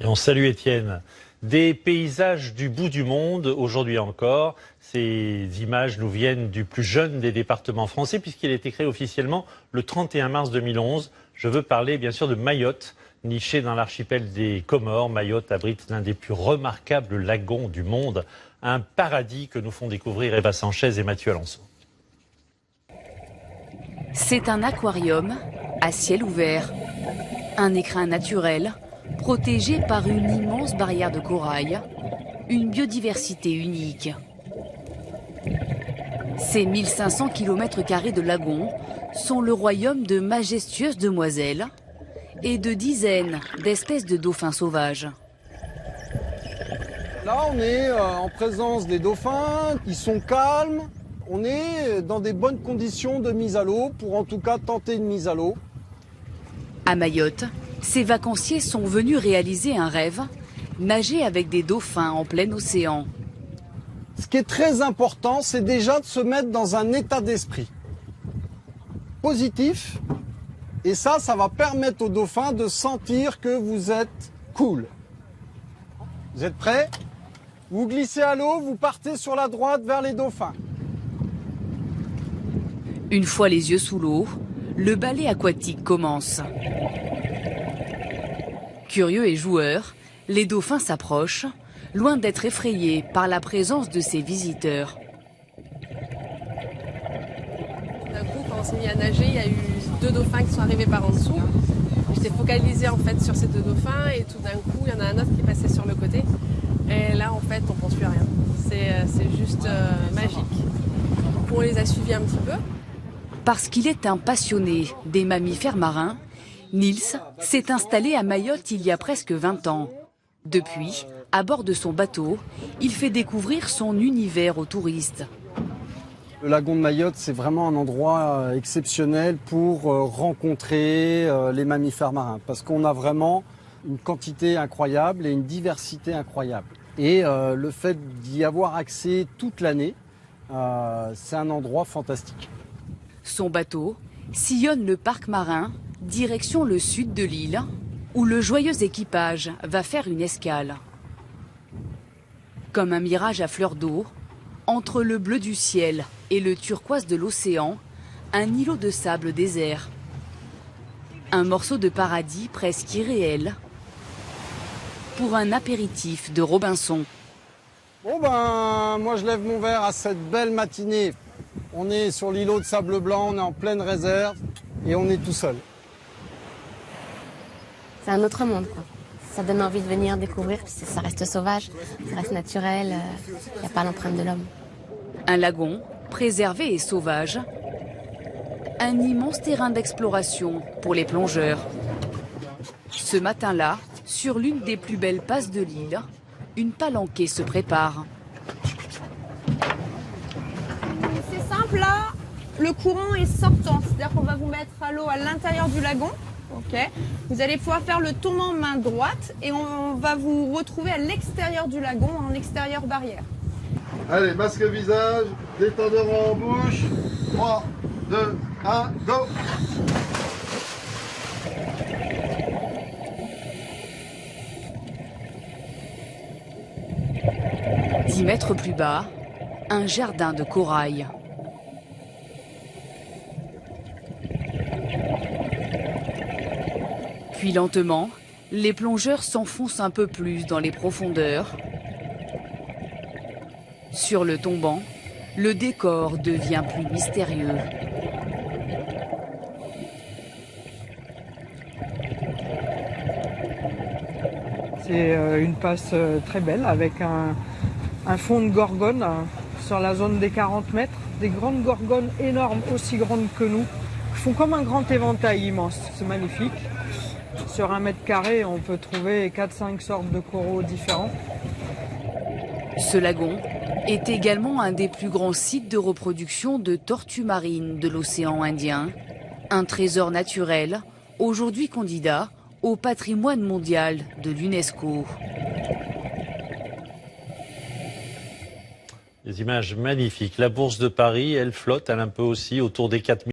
Et on salue Étienne. Des paysages du bout du monde, aujourd'hui encore. Ces images nous viennent du plus jeune des départements français, puisqu'il a été créé officiellement le 31 mars 2011. Je veux parler bien sûr de Mayotte, nichée dans l'archipel des Comores. Mayotte abrite l'un des plus remarquables lagons du monde. Un paradis que nous font découvrir Eva Sanchez et Mathieu Alençon. C'est un aquarium à ciel ouvert. Un écrin naturel protégé par une immense barrière de corail. Une biodiversité unique. Ces 1500 km² de lagons sont le royaume de majestueuses demoiselles et de dizaines d'espèces de dauphins sauvages. Là, on est en présence des dauphins, ils sont calmes. On est dans des bonnes conditions de mise à l'eau, pour en tout cas tenter une mise à l'eau. À Mayotte, ces vacanciers sont venus réaliser un rêve, nager avec des dauphins en plein océan. Ce qui est très important, c'est déjà de se mettre dans un état d'esprit positif. Et ça va permettre aux dauphins de sentir que vous êtes cool. Vous êtes prêts? Vous glissez à l'eau, vous partez sur la droite vers les dauphins. Une fois les yeux sous l'eau, le ballet aquatique commence. Curieux et joueurs, les dauphins s'approchent, loin d'être effrayés par la présence de ces visiteurs. D'un coup, quand on s'est mis à nager, il y a eu 2 dauphins qui sont arrivés par en dessous. J'étais focalisée en fait sur ces 2 dauphins et tout d'un coup, il y en a un autre qui passait sur le côté. Et là, en fait, on pense plus à rien. C'est juste magique. On les a suivis un petit peu. Parce qu'il est un passionné des mammifères marins, Nils s'est installé à Mayotte il y a presque 20 ans. Depuis, à bord de son bateau, il fait découvrir son univers aux touristes. Le lagon de Mayotte, c'est vraiment un endroit exceptionnel pour rencontrer les mammifères marins. Parce qu'on a vraiment une quantité incroyable et une diversité incroyable. Et le fait d'y avoir accès toute l'année, c'est un endroit fantastique. Son bateau sillonne le parc marin, direction le sud de l'île, où le joyeux équipage va faire une escale. Comme un mirage à fleur d'eau, entre le bleu du ciel et le turquoise de l'océan, un îlot de sable désert. Un morceau de paradis presque irréel pour un apéritif de Robinson. Bon moi je lève mon verre à cette belle matinée. On est sur l'îlot de sable blanc, on est en pleine réserve et on est tout seul. C'est un autre monde, quoi. Ça donne envie de venir découvrir, puis ça reste sauvage, ça reste naturel, il n'y a pas l'empreinte de l'homme. Un lagon préservé et sauvage, un immense terrain d'exploration pour les plongeurs. Ce matin-là, sur l'une des plus belles passes de l'île, une palanquée se prépare. C'est simple, là, le courant est sortant, c'est-à-dire qu'on va vous mettre à l'eau à l'intérieur du lagon. Okay. Vous allez pouvoir faire le tournant main droite et on va vous retrouver à l'extérieur du lagon, en extérieur barrière. Allez, masque visage, détendeur en bouche. 3, 2, 1, go! « 10 mètres plus bas, un jardin de corail. Puis lentement, les plongeurs s'enfoncent un peu plus dans les profondeurs. Sur le tombant, le décor devient plus mystérieux. C'est une passe très belle avec un fond de gorgone sur la zone des 40 mètres. Des grandes gorgones énormes, aussi grandes que nous, qui font comme un grand éventail immense. C'est magnifique. Sur 1 mètre carré, on peut trouver 4-5 sortes de coraux différents. Ce lagon est également un des plus grands sites de reproduction de tortues marines de l'océan Indien. Un trésor naturel, aujourd'hui candidat au patrimoine mondial de l'UNESCO. Des images magnifiques. La Bourse de Paris, elle flotte, elle un peu aussi autour des 4000.